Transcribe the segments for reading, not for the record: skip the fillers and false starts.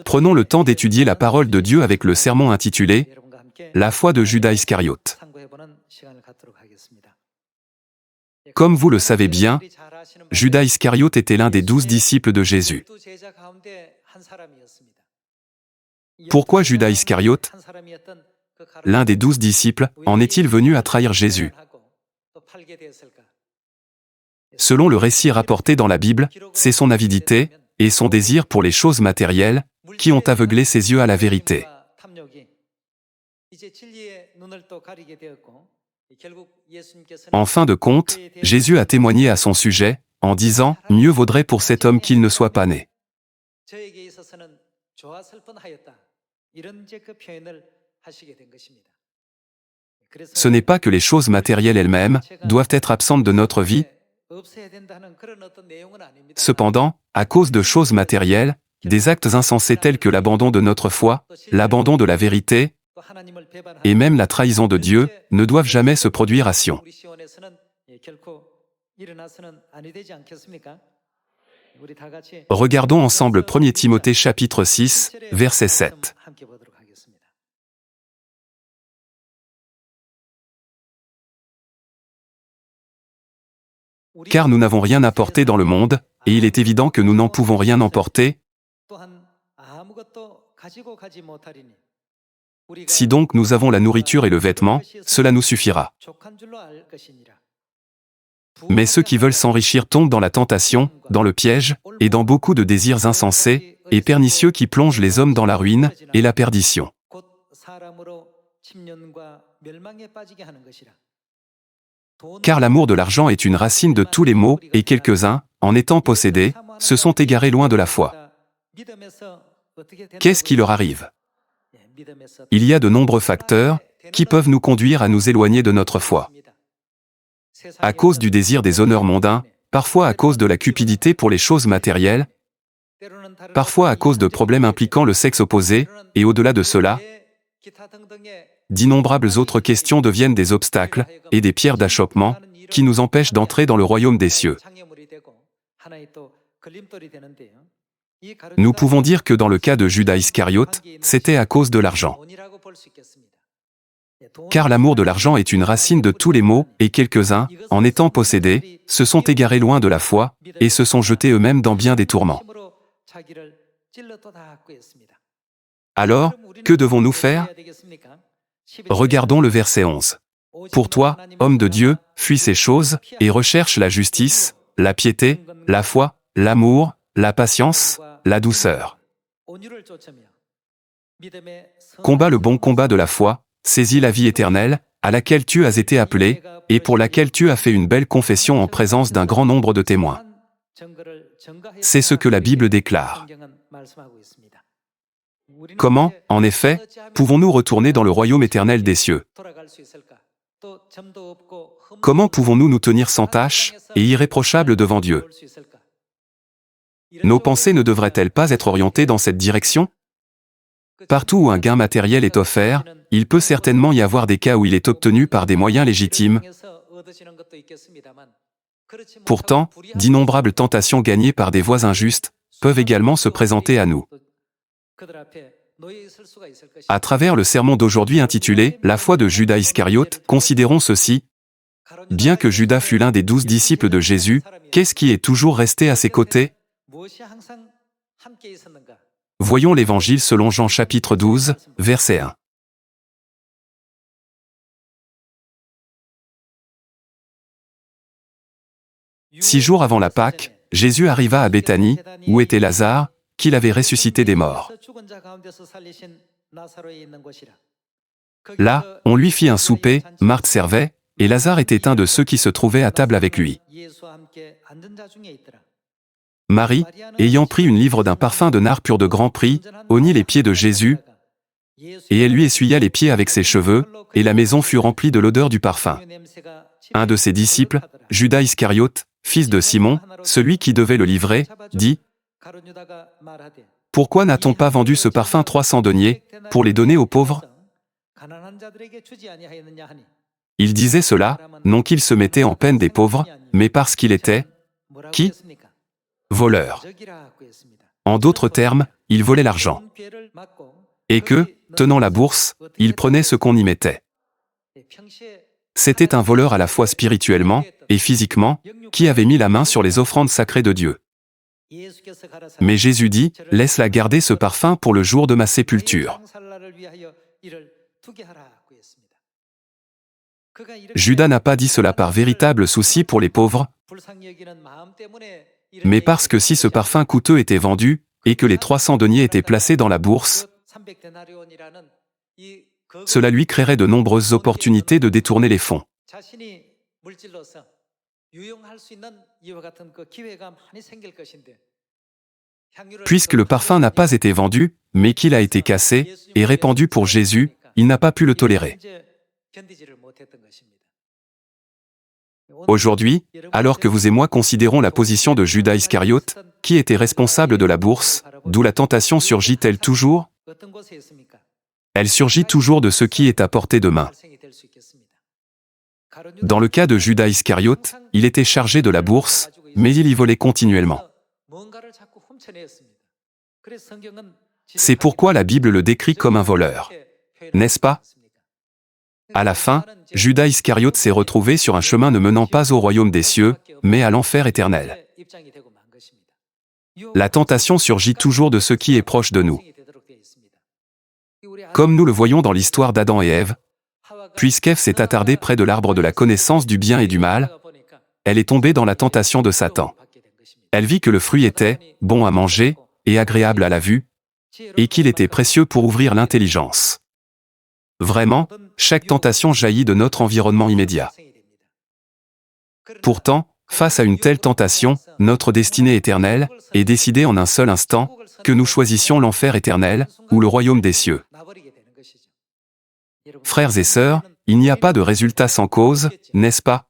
Prenons le temps d'étudier la parole de Dieu avec le sermon intitulé « La foi de Judas Iscariote ». Comme vous le savez bien, Judas Iscariote était l'un des 12 disciples de Jésus. Pourquoi Judas Iscariote, l'un des 12 disciples, en est-il venu à trahir Jésus? Selon le récit rapporté dans la Bible, c'est son avidité et son désir pour les choses matérielles qui ont aveuglé ses yeux à la vérité. En fin de compte, Jésus a témoigné à son sujet en disant « Mieux vaudrait pour cet homme qu'il ne soit pas né ». Ce n'est pas que les choses matérielles elles-mêmes doivent être absentes de notre vie. Cependant, à cause de choses matérielles, des actes insensés tels que l'abandon de notre foi, l'abandon de la vérité, et même la trahison de Dieu, ne doivent jamais se produire à Sion. Regardons ensemble 1 Timothée chapitre 6, verset 7. Car nous n'avons rien apporté dans le monde, et il est évident que nous n'en pouvons rien emporter. Si donc nous avons la nourriture et le vêtement, cela nous suffira. Mais ceux qui veulent s'enrichir tombent dans la tentation, dans le piège, et dans beaucoup de désirs insensés et pernicieux qui plongent les hommes dans la ruine et la perdition. Car l'amour de l'argent est une racine de tous les maux, et quelques-uns, en étant possédés, se sont égarés loin de la foi. Qu'est-ce qui leur arrive? Il y a de nombreux facteurs qui peuvent nous conduire à nous éloigner de notre foi. À cause du désir des honneurs mondains, parfois à cause de la cupidité pour les choses matérielles, parfois à cause de problèmes impliquant le sexe opposé, et au-delà de cela, d'innombrables autres questions deviennent des obstacles et des pierres d'achoppement qui nous empêchent d'entrer dans le royaume des cieux. Nous pouvons dire que dans le cas de Judas Iscariote, c'était à cause de l'argent. Car l'amour de l'argent est une racine de tous les maux, et quelques-uns, en étant possédés, se sont égarés loin de la foi, et se sont jetés eux-mêmes dans bien des tourments. Alors, que devons-nous faire? Regardons le verset 11. Pour toi, homme de Dieu, fuis ces choses, et recherche la justice, la piété, la foi, l'amour, la patience, la douceur. Combat le bon combat de la foi, saisis la vie éternelle, à laquelle tu as été appelé, et pour laquelle tu as fait une belle confession en présence d'un grand nombre de témoins. C'est ce que la Bible déclare. Comment, en effet, pouvons-nous retourner dans le royaume éternel des cieux? Comment pouvons-nous nous tenir sans tache et irréprochables devant Dieu? Nos pensées ne devraient-elles pas être orientées dans cette direction? Partout où un gain matériel est offert, il peut certainement y avoir des cas où il est obtenu par des moyens légitimes. Pourtant, d'innombrables tentations gagnées par des voies injustes peuvent également se présenter à nous. À travers le sermon d'aujourd'hui intitulé « La foi de Judas Iscariote », considérons ceci. Bien que Judas fût l'un des 12 disciples de Jésus, qu'est-ce qui est toujours resté à ses côtés? Voyons l'Évangile selon Jean chapitre 12, verset 1. Six jours avant la Pâque, Jésus arriva à Béthanie, où était Lazare, qu'il avait ressuscité des morts. Là, on lui fit un souper, Marthe servait, et Lazare était un de ceux qui se trouvaient à table avec lui. Marie, ayant pris une livre d'un parfum de nard pur de grand prix, oignit les pieds de Jésus, et elle lui essuya les pieds avec ses cheveux, et la maison fut remplie de l'odeur du parfum. Un de ses disciples, Judas Iscariote, fils de Simon, celui qui devait le livrer, dit « Pourquoi n'a-t-on pas vendu ce parfum 300 deniers, pour les donner aux pauvres ?» Il disait cela, non qu'il se mettait en peine des pauvres, mais parce qu'il était, qui? Voleur. En d'autres termes, il volait l'argent. Et que, tenant la bourse, il prenait ce qu'on y mettait. C'était un voleur à la fois spirituellement et physiquement, qui avait mis la main sur les offrandes sacrées de Dieu. Mais Jésus dit, « Laisse-la garder ce parfum pour le jour de ma sépulture. » Judas n'a pas dit cela par véritable souci pour les pauvres, mais parce que si ce parfum coûteux était vendu, et que les 300 deniers étaient placés dans la bourse, cela lui créerait de nombreuses opportunités de détourner les fonds. Puisque le parfum n'a pas été vendu, mais qu'il a été cassé et répandu pour Jésus, il n'a pas pu le tolérer. Aujourd'hui, alors que vous et moi considérons la position de Judas Iscariote, qui était responsable de la bourse, d'où la tentation surgit-elle toujours? Elle surgit toujours de ce qui est à portée de main. Dans le cas de Judas Iscariote, il était chargé de la bourse, mais il y volait continuellement. C'est pourquoi la Bible le décrit comme un voleur. N'est-ce pas? À la fin, Judas Iscariote s'est retrouvé sur un chemin ne menant pas au royaume des cieux, mais à l'enfer éternel. La tentation surgit toujours de ce qui est proche de nous. Comme nous le voyons dans l'histoire d'Adam et Ève, puisqu'Ève s'est attardée près de l'arbre de la connaissance du bien et du mal, elle est tombée dans la tentation de Satan. Elle vit que le fruit était bon à manger et agréable à la vue, et qu'il était précieux pour ouvrir l'intelligence. Vraiment, chaque tentation jaillit de notre environnement immédiat. Pourtant, face à une telle tentation, notre destinée éternelle est décidée en un seul instant, que nous choisissions l'enfer éternel ou le royaume des cieux. Frères et sœurs, il n'y a pas de résultat sans cause, n'est-ce pas?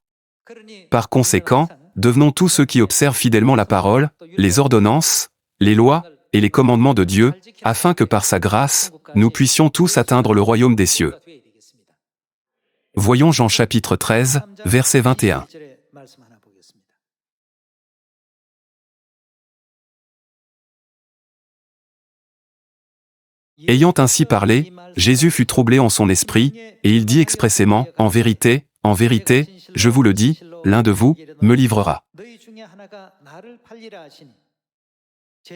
Par conséquent, devenons tous ceux qui observent fidèlement la parole, les ordonnances, les lois et les commandements de Dieu, afin que par sa grâce, nous puissions tous atteindre le royaume des cieux. Voyons Jean chapitre 13, verset 21. Ayant ainsi parlé, Jésus fut troublé en son esprit, et il dit expressément, « En vérité, je vous le dis, l'un de vous me livrera. »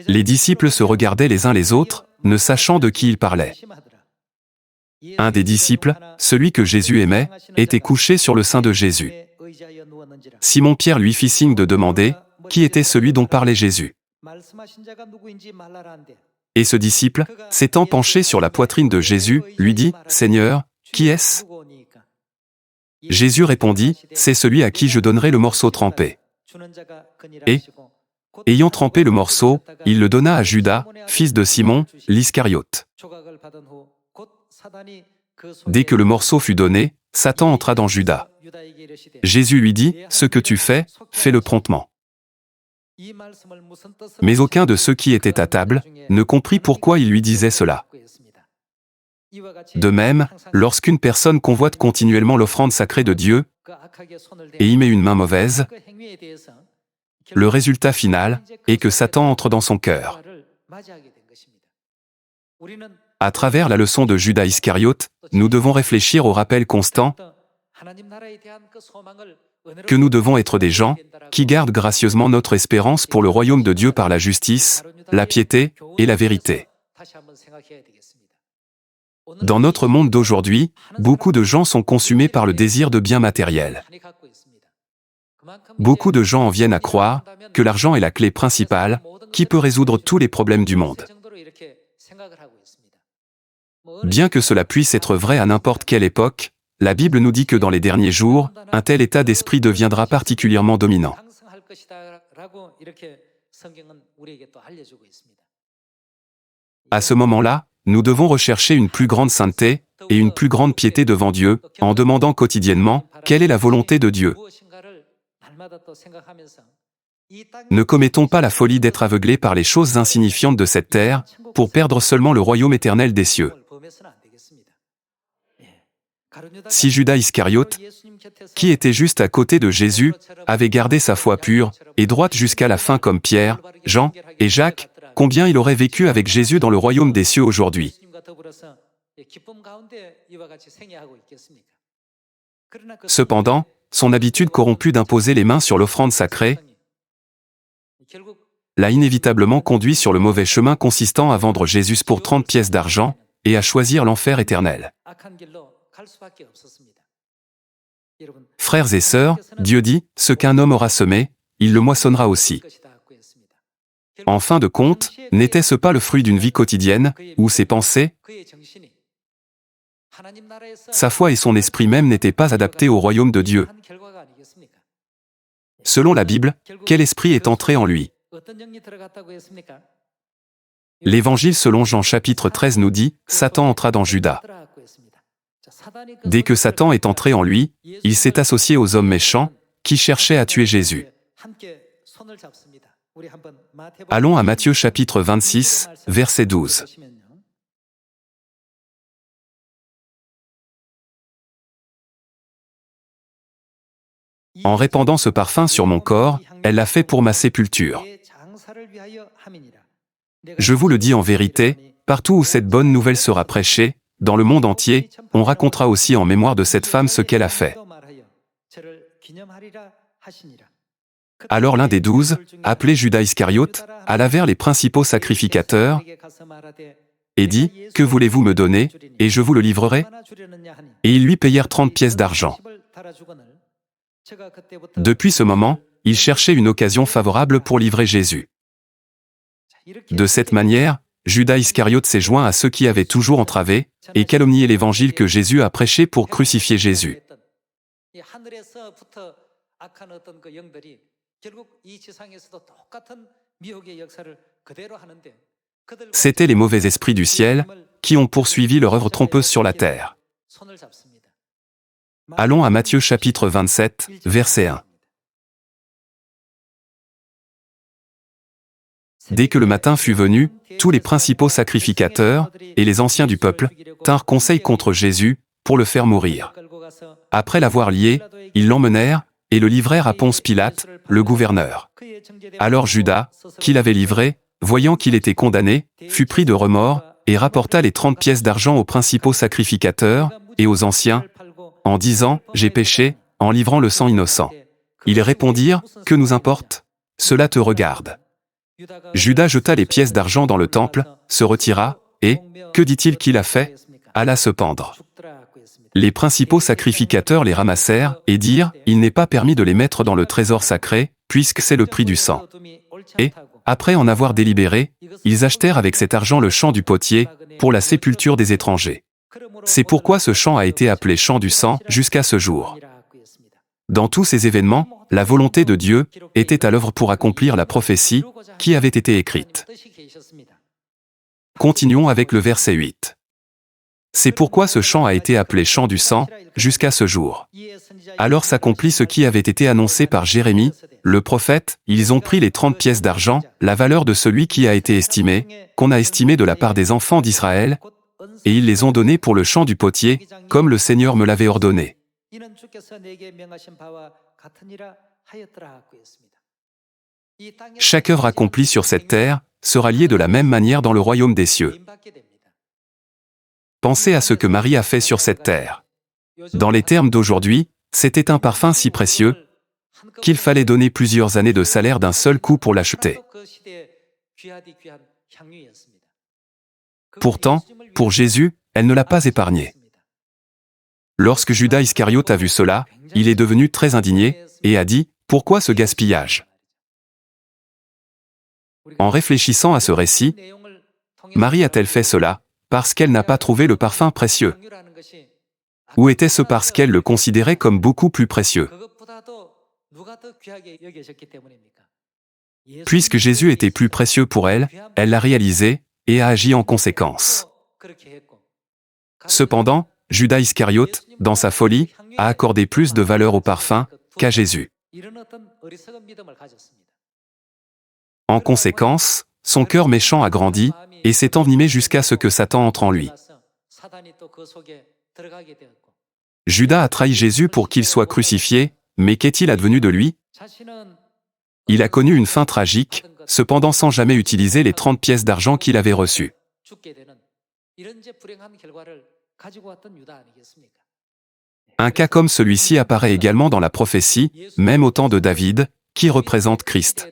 Les disciples se regardaient les uns les autres, ne sachant de qui il parlait. Un des disciples, celui que Jésus aimait, était couché sur le sein de Jésus. Simon-Pierre lui fit signe de demander, qui était celui dont parlait Jésus. Et ce disciple, s'étant penché sur la poitrine de Jésus, lui dit, « Seigneur, qui est-ce » Jésus répondit, « C'est celui à qui je donnerai le morceau trempé. » Et, ayant trempé le morceau, il le donna à Judas, fils de Simon, l'Iscariote. Dès que le morceau fut donné, Satan entra dans Judas. Jésus lui dit, « Ce que tu fais, fais-le promptement. » Mais aucun de ceux qui étaient à table ne comprit pourquoi il lui disait cela. De même, lorsqu'une personne convoite continuellement l'offrande sacrée de Dieu et y met une main mauvaise, le résultat final est que Satan entre dans son cœur. À travers la leçon de Judas Iscariote, nous devons réfléchir au rappel constant que nous devons être des gens qui gardent gracieusement notre espérance pour le royaume de Dieu par la justice, la piété et la vérité. Dans notre monde d'aujourd'hui, beaucoup de gens sont consumés par le désir de biens matériels. Beaucoup de gens en viennent à croire que l'argent est la clé principale qui peut résoudre tous les problèmes du monde. Bien que cela puisse être vrai à n'importe quelle époque, la Bible nous dit que dans les derniers jours, un tel état d'esprit deviendra particulièrement dominant. À ce moment-là, nous devons rechercher une plus grande sainteté et une plus grande piété devant Dieu, en demandant quotidiennement quelle est la volonté de Dieu. Ne commettons pas la folie d'être aveuglés par les choses insignifiantes de cette terre, pour perdre seulement le royaume éternel des cieux. Si Judas Iscariote, qui était juste à côté de Jésus, avait gardé sa foi pure et droite jusqu'à la fin comme Pierre, Jean et Jacques, combien il aurait vécu avec Jésus dans le royaume des cieux aujourd'hui. Cependant, son habitude corrompue d'imposer les mains sur l'offrande sacrée l'a inévitablement conduit sur le mauvais chemin consistant à vendre Jésus pour 30 pièces d'argent et à choisir l'enfer éternel. Frères et sœurs, Dieu dit, ce qu'un homme aura semé, il le moissonnera aussi. En fin de compte, n'était-ce pas le fruit d'une vie quotidienne, où ses pensées, sa foi et son esprit même n'étaient pas adaptés au royaume de Dieu? Selon la Bible, quel esprit est entré en lui? L'Évangile selon Jean chapitre 13 nous dit, Satan entra dans Judas. Dès que Satan est entré en lui, il s'est associé aux hommes méchants, qui cherchaient à tuer Jésus. Allons à Matthieu chapitre 26, verset 12. En répandant ce parfum sur mon corps, elle l'a fait pour ma sépulture. Je vous le dis en vérité, partout où cette bonne nouvelle sera prêchée, dans le monde entier, on racontera aussi en mémoire de cette femme ce qu'elle a fait. Alors l'un des 12, appelé Judas Iscariote, alla vers les principaux sacrificateurs et dit, « Que voulez-vous me donner, et je vous le livrerai » Et ils lui payèrent 30 pièces d'argent. Depuis ce moment, il cherchait une occasion favorable pour livrer Jésus. De cette manière, Judas Iscariote s'est joint à ceux qui avaient toujours entravé et calomnié l'évangile que Jésus a prêché pour crucifier Jésus. C'étaient les mauvais esprits du ciel qui ont poursuivi leur œuvre trompeuse sur la terre. Allons à Matthieu chapitre 27, verset 1. Dès que le matin fut venu, tous les principaux sacrificateurs et les anciens du peuple tinrent conseil contre Jésus pour le faire mourir. Après l'avoir lié, ils l'emmenèrent et le livrèrent à Ponce Pilate, le gouverneur. Alors Judas, qui l'avait livré, voyant qu'il était condamné, fut pris de remords et rapporta les 30 pièces d'argent aux principaux sacrificateurs et aux anciens, en disant « J'ai péché » en livrant le sang innocent. Ils répondirent « Que nous importe? Cela te regarde. » Judas jeta les pièces d'argent dans le temple, se retira, et, que dit-il qu'il a fait? Alla se pendre. Les principaux sacrificateurs les ramassèrent et dirent, il n'est pas permis de les mettre dans le trésor sacré, puisque c'est le prix du sang. Et, après en avoir délibéré, ils achetèrent avec cet argent le champ du potier, pour la sépulture des étrangers. C'est pourquoi ce champ a été appelé champ du sang jusqu'à ce jour. Dans tous ces événements, la volonté de Dieu était à l'œuvre pour accomplir la prophétie qui avait été écrite. Continuons avec le verset 8. C'est pourquoi ce champ a été appelé champ du sang jusqu'à ce jour. Alors s'accomplit ce qui avait été annoncé par Jérémie, le prophète, ils ont pris les 30 pièces d'argent, la valeur de celui qui a été estimé, qu'on a estimé de la part des enfants d'Israël, et ils les ont donnés pour le champ du potier, comme le Seigneur me l'avait ordonné. Chaque œuvre accomplie sur cette terre sera liée de la même manière dans le royaume des cieux. Pensez à ce que Marie a fait sur cette terre. Dans les termes d'aujourd'hui, c'était un parfum si précieux qu'il fallait donner plusieurs années de salaire d'un seul coup pour l'acheter. Pourtant, pour Jésus, elle ne l'a pas épargné. Lorsque Judas Iscariote a vu cela, il est devenu très indigné et a dit « Pourquoi ce gaspillage ?» En réfléchissant à ce récit, Marie a-t-elle fait cela parce qu'elle n'a pas trouvé le parfum précieux? Ou était-ce parce qu'elle le considérait comme beaucoup plus précieux? Puisque Jésus était plus précieux pour elle, elle l'a réalisé et a agi en conséquence. Cependant, Judas Iscariote, dans sa folie, a accordé plus de valeur au parfum qu'à Jésus. En conséquence, son cœur méchant a grandi et s'est envenimé jusqu'à ce que Satan entre en lui. Judas a trahi Jésus pour qu'il soit crucifié, mais qu'est-il advenu de lui? Il a connu une fin tragique, cependant sans jamais utiliser les 30 pièces d'argent qu'il avait reçues. Un cas comme celui-ci apparaît également dans la prophétie, même au temps de David, qui représente Christ.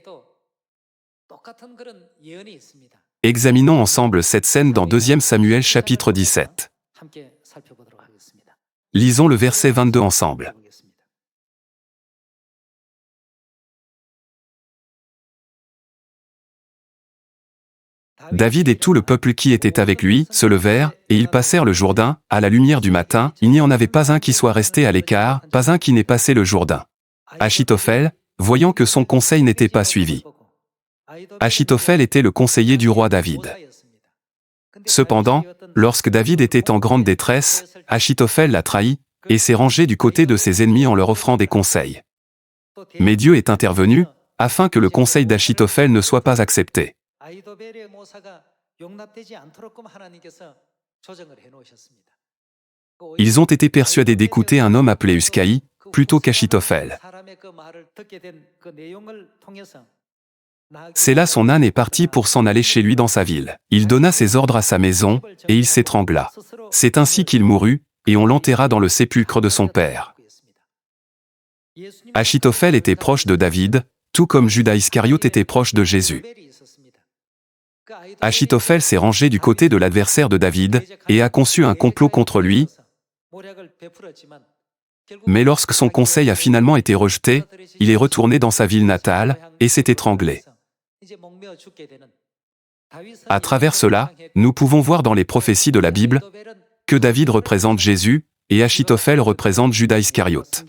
Examinons ensemble cette scène dans 2 Samuel chapitre 17. Lisons le verset 22 ensemble. David et tout le peuple qui était avec lui se levèrent, et ils passèrent le Jourdain, à la lumière du matin, il n'y en avait pas un qui soit resté à l'écart, pas un qui n'ait passé le Jourdain. Achitophel, voyant que son conseil n'était pas suivi. Achitophel était le conseiller du roi David. Cependant, lorsque David était en grande détresse, Achitophel l'a trahi, et s'est rangé du côté de ses ennemis en leur offrant des conseils. Mais Dieu est intervenu, afin que le conseil d'Achitophel ne soit pas accepté. Ils ont été persuadés d'écouter un homme appelé Uscaï, plutôt qu'Achitophel. C'est là son âne est parti pour s'en aller chez lui dans sa ville. Il donna ses ordres à sa maison, et il s'étrangla. C'est ainsi qu'il mourut, et on l'enterra dans le sépulcre de son père. Achitophel était proche de David, tout comme Judas Iscariote était proche de Jésus. Achitophel s'est rangé du côté de l'adversaire de David, et a conçu un complot contre lui, mais lorsque son conseil a finalement été rejeté, il est retourné dans sa ville natale, et s'est étranglé. À travers cela, nous pouvons voir dans les prophéties de la Bible que David représente Jésus, et Achitophel représente Judas Iscariote.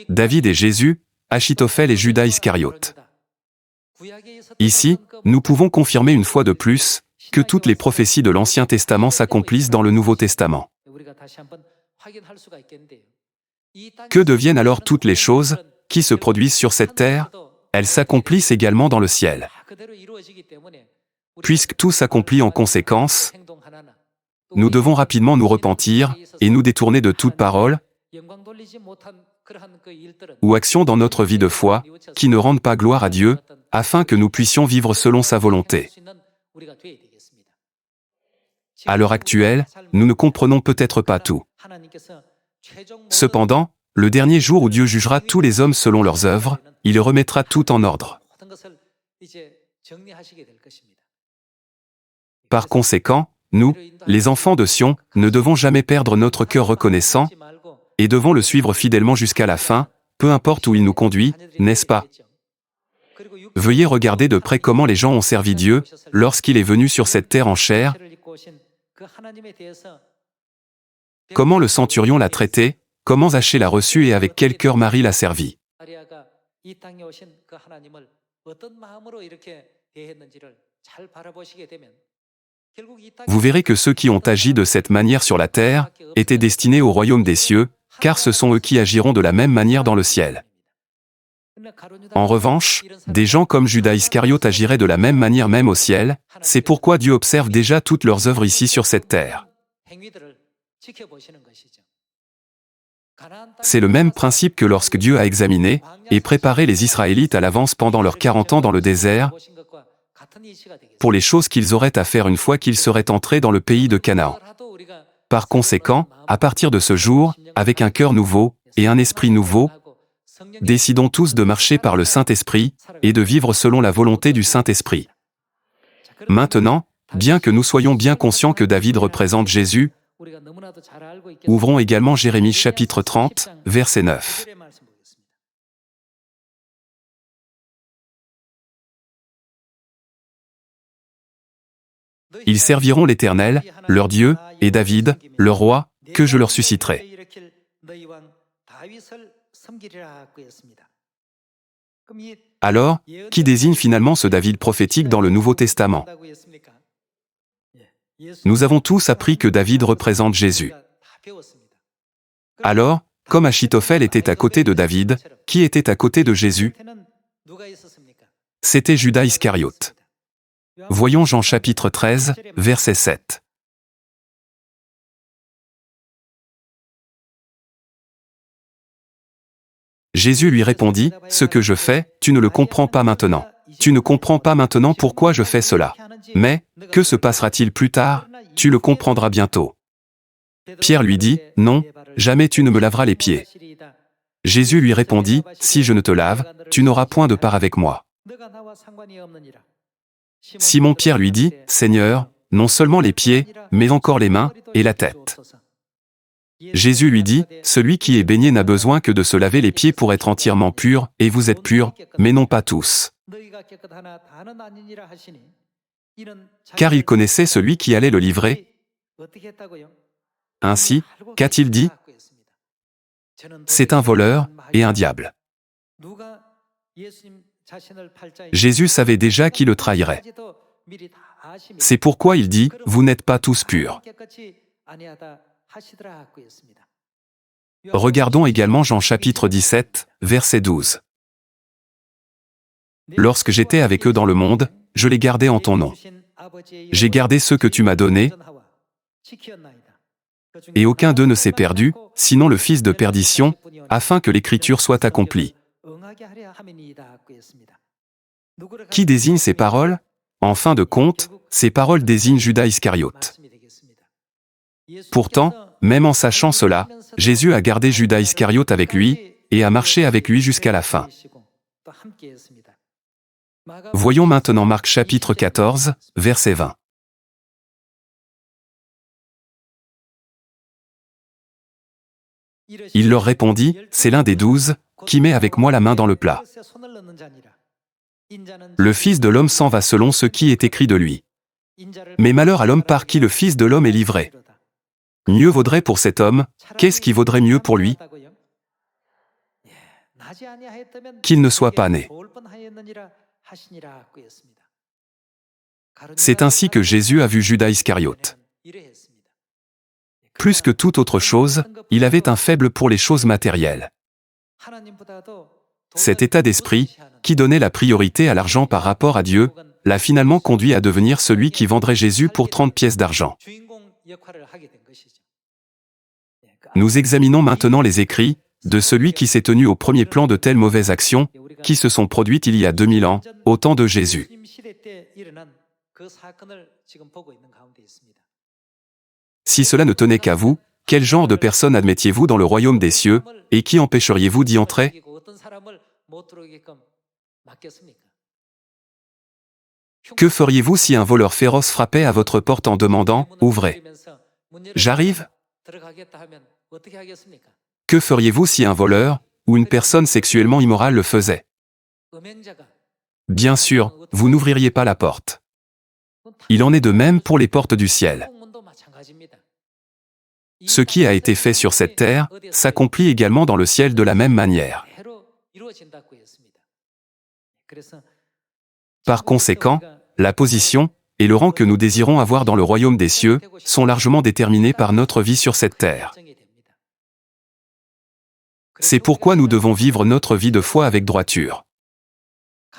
David est Jésus, Achitophel et Judas Iscariote. Ici, nous pouvons confirmer une fois de plus que toutes les prophéties de l'Ancien Testament s'accomplissent dans le Nouveau Testament. Que deviennent alors toutes les choses qui se produisent sur cette terre? Elles s'accomplissent également dans le ciel. Puisque tout s'accomplit en conséquence, nous devons rapidement nous repentir et nous détourner de toute parole ou action dans notre vie de foi qui ne rendent pas gloire à Dieu, afin que nous puissions vivre selon sa volonté. À l'heure actuelle, nous ne comprenons peut-être pas tout. Cependant, le dernier jour où Dieu jugera tous les hommes selon leurs œuvres, il remettra tout en ordre. Par conséquent, nous, les enfants de Sion, ne devons jamais perdre notre cœur reconnaissant, et devons le suivre fidèlement jusqu'à la fin, peu importe où il nous conduit, n'est-ce pas? Veuillez regarder de près comment les gens ont servi Dieu, lorsqu'il est venu sur cette terre en chair, comment le centurion l'a traité, comment Zachée l'a reçu et avec quel cœur Marie l'a servi. Vous verrez que ceux qui ont agi de cette manière sur la terre étaient destinés au royaume des cieux, car ce sont eux qui agiront de la même manière dans le ciel. En revanche, des gens comme Judas Iscariote agiraient de la même manière même au ciel, c'est pourquoi Dieu observe déjà toutes leurs œuvres ici sur cette terre. C'est le même principe que lorsque Dieu a examiné et préparé les Israélites à l'avance pendant leurs 40 ans dans le désert, pour les choses qu'ils auraient à faire une fois qu'ils seraient entrés dans le pays de Canaan. Par conséquent, à partir de ce jour, avec un cœur nouveau et un esprit nouveau, décidons tous de marcher par le Saint-Esprit et de vivre selon la volonté du Saint-Esprit. Maintenant, bien que nous soyons bien conscients que David représente Jésus, ouvrons également Jérémie chapitre 30, verset 9. Ils serviront l'Éternel, leur Dieu, et David, leur roi, que je leur susciterai. Alors, qui désigne finalement ce David prophétique dans le Nouveau Testament? Nous avons tous appris que David représente Jésus. Alors, comme Achitophel était à côté de David, qui était à côté de Jésus? C'était Judas Iscariote. Voyons Jean chapitre 13, verset 7. Jésus lui répondit, « Ce que je fais, tu ne le comprends pas maintenant. Tu ne comprends pas maintenant pourquoi je fais cela. Mais, que se passera-t-il plus tard? Tu le comprendras bientôt. » Pierre lui dit, « Non, jamais tu ne me laveras les pieds. » Jésus lui répondit, « Si je ne te lave, tu n'auras point de part avec moi. » Simon-Pierre lui dit, « Seigneur, non seulement les pieds, mais encore les mains et la tête. » Jésus lui dit, « Celui qui est baigné n'a besoin que de se laver les pieds pour être entièrement pur, et vous êtes purs, mais non pas tous. » Car il connaissait celui qui allait le livrer. Ainsi, qu'a-t-il dit? C'est un voleur et un diable. Jésus savait déjà qui le trahirait. C'est pourquoi il dit, « Vous n'êtes pas tous purs. » Regardons également Jean chapitre 17, verset 12. « Lorsque j'étais avec eux dans le monde, je les gardais en ton nom. J'ai gardé ceux que tu m'as donnés, et aucun d'eux ne s'est perdu, sinon le fils de perdition, afin que l'écriture soit accomplie. » Qui désigne ces paroles? En fin de compte, ces paroles désignent Judas Iscariote. Pourtant, même en sachant cela, Jésus a gardé Judas Iscariote avec lui, et a marché avec lui jusqu'à la fin. Voyons maintenant Marc chapitre 14, verset 20. Il leur répondit, « C'est l'un des 12, qui met avec moi la main dans le plat. Le Fils de l'homme s'en va selon ce qui est écrit de lui. Mais malheur à l'homme par qui le Fils de l'homme est livré. Mieux vaudrait pour cet homme, qu'est-ce qui vaudrait mieux pour lui? Qu'il ne soit pas né. » C'est ainsi que Jésus a vu Judas Iscariote. Plus que toute autre chose, il avait un faible pour les choses matérielles. Cet état d'esprit, qui donnait la priorité à l'argent par rapport à Dieu, l'a finalement conduit à devenir celui qui vendrait Jésus pour 30 pièces d'argent. Nous examinons maintenant les écrits de celui qui s'est tenu au premier plan de telles mauvaises actions, qui se sont produites il y a 2000 ans, au temps de Jésus. Si cela ne tenait qu'à vous, quel genre de personne admettiez-vous dans le royaume des cieux, et qui empêcheriez-vous d'y entrer? Que feriez-vous si un voleur féroce frappait à votre porte en demandant « Ouvrez ». J'arrive? Que feriez-vous si un voleur, ou une personne sexuellement immorale le faisait? Bien sûr, vous n'ouvririez pas la porte. Il en est de même pour les portes du ciel. Ce qui a été fait sur cette terre, s'accomplit également dans le ciel de la même manière. Par conséquent, la position et le rang que nous désirons avoir dans le royaume des cieux sont largement déterminés par notre vie sur cette terre. C'est pourquoi nous devons vivre notre vie de foi avec droiture.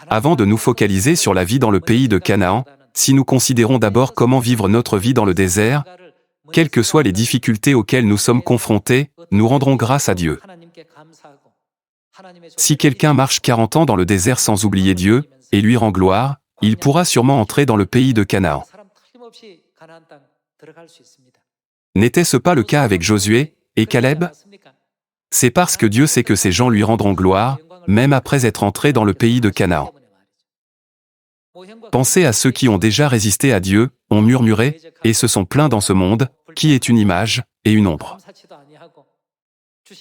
Avant de nous focaliser sur la vie dans le pays de Canaan, si nous considérons d'abord comment vivre notre vie dans le désert, quelles que soient les difficultés auxquelles nous sommes confrontés, nous rendrons grâce à Dieu. Si quelqu'un marche 40 ans dans le désert sans oublier Dieu, et lui rend gloire, il pourra sûrement entrer dans le pays de Canaan. N'était-ce pas le cas avec Josué et Caleb? C'est parce que Dieu sait que ces gens lui rendront gloire, même après être entrés dans le pays de Canaan. Pensez à ceux qui ont déjà résisté à Dieu, ont murmuré, et se sont plaints dans ce monde, qui est une image et une ombre.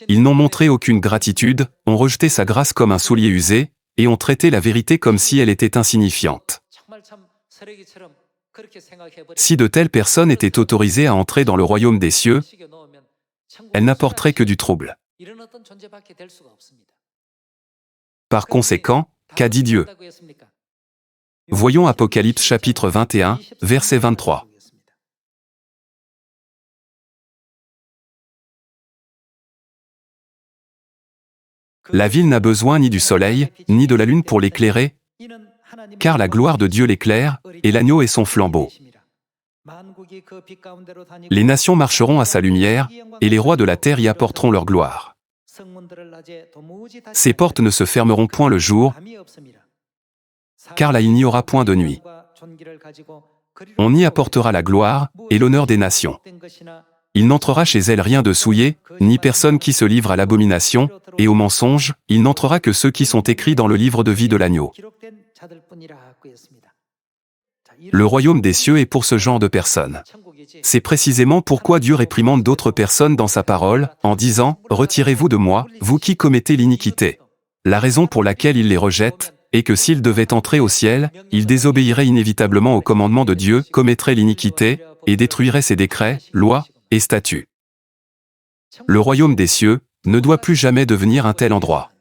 Ils n'ont montré aucune gratitude, ont rejeté sa grâce comme un soulier usé, et ont traité la vérité comme si elle était insignifiante. Si de telles personnes étaient autorisées à entrer dans le royaume des cieux, elles n'apporteraient que du trouble. Par conséquent, qu'a dit Dieu? Voyons Apocalypse chapitre 21, verset 23. La ville n'a besoin ni du soleil, ni de la lune pour l'éclairer, car la gloire de Dieu l'éclaire, et l'agneau est son flambeau. Les nations marcheront à sa lumière, et les rois de la terre y apporteront leur gloire. Ces portes ne se fermeront point le jour, car là il n'y aura point de nuit. On y apportera la gloire et l'honneur des nations. Il n'entrera chez elles rien de souillé, ni personne qui se livre à l'abomination, et au mensonge, il n'entrera que ceux qui sont écrits dans le livre de vie de l'agneau. Le royaume des cieux est pour ce genre de personnes. C'est précisément pourquoi Dieu réprimande d'autres personnes dans sa parole, en disant « Retirez-vous de moi, vous qui commettez l'iniquité ». La raison pour laquelle il les rejette est que s'ils devaient entrer au ciel, ils désobéiraient inévitablement au commandement de Dieu, commettraient l'iniquité, et détruiraient ses décrets, lois et statuts. Le royaume des cieux ne doit plus jamais devenir un tel endroit.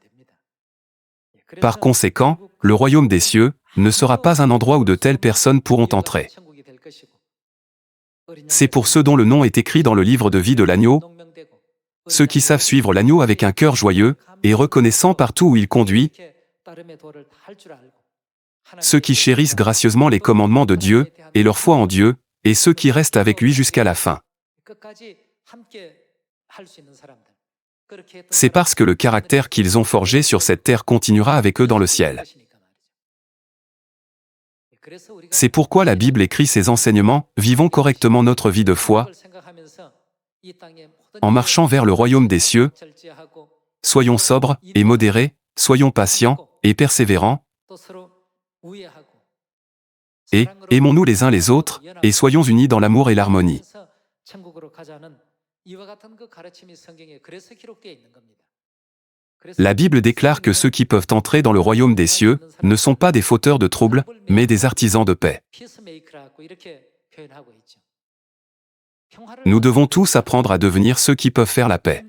Par conséquent, le royaume des cieux ne sera pas un endroit où de telles personnes pourront entrer. C'est pour ceux dont le nom est écrit dans le livre de vie de l'agneau, ceux qui savent suivre l'agneau avec un cœur joyeux et reconnaissant partout où il conduit, ceux qui chérissent gracieusement les commandements de Dieu et leur foi en Dieu, et ceux qui restent avec lui jusqu'à la fin. C'est parce que le caractère qu'ils ont forgé sur cette terre continuera avec eux dans le ciel. C'est pourquoi la Bible écrit ces enseignements, vivons correctement notre vie de foi, en marchant vers le royaume des cieux, soyons sobres et modérés, soyons patients et persévérants, et aimons-nous les uns les autres, et soyons unis dans l'amour et l'harmonie. La Bible déclare que ceux qui peuvent entrer dans le royaume des cieux ne sont pas des fauteurs de troubles, mais des artisans de paix. Nous devons tous apprendre à devenir ceux qui peuvent faire la paix.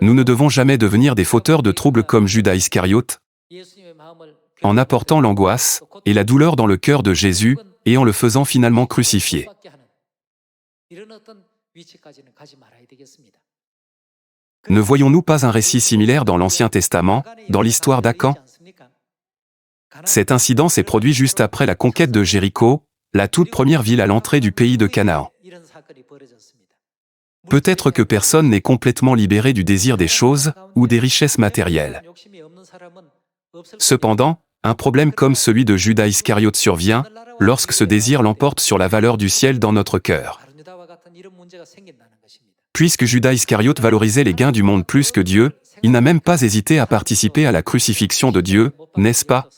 Nous ne devons jamais devenir des fauteurs de troubles comme Judas Iscariote, en apportant l'angoisse et la douleur dans le cœur de Jésus et en le faisant finalement crucifier. Ne voyons-nous pas un récit similaire dans l'Ancien Testament, dans l'histoire d'Acan? Cet incident s'est produit juste après la conquête de Jéricho, la toute première ville à l'entrée du pays de Canaan. Peut-être que personne n'est complètement libéré du désir des choses ou des richesses matérielles. Cependant, un problème comme celui de Judas Iscariote survient lorsque ce désir l'emporte sur la valeur du ciel dans notre cœur. Puisque Judas Iscariote valorisait les gains du monde plus que Dieu, il n'a même pas hésité à participer à la crucifixion de Dieu, n'est-ce pas?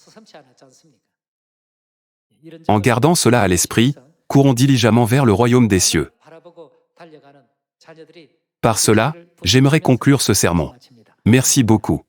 En gardant cela à l'esprit, courons diligemment vers le royaume des cieux. Par cela, j'aimerais conclure ce sermon. Merci beaucoup.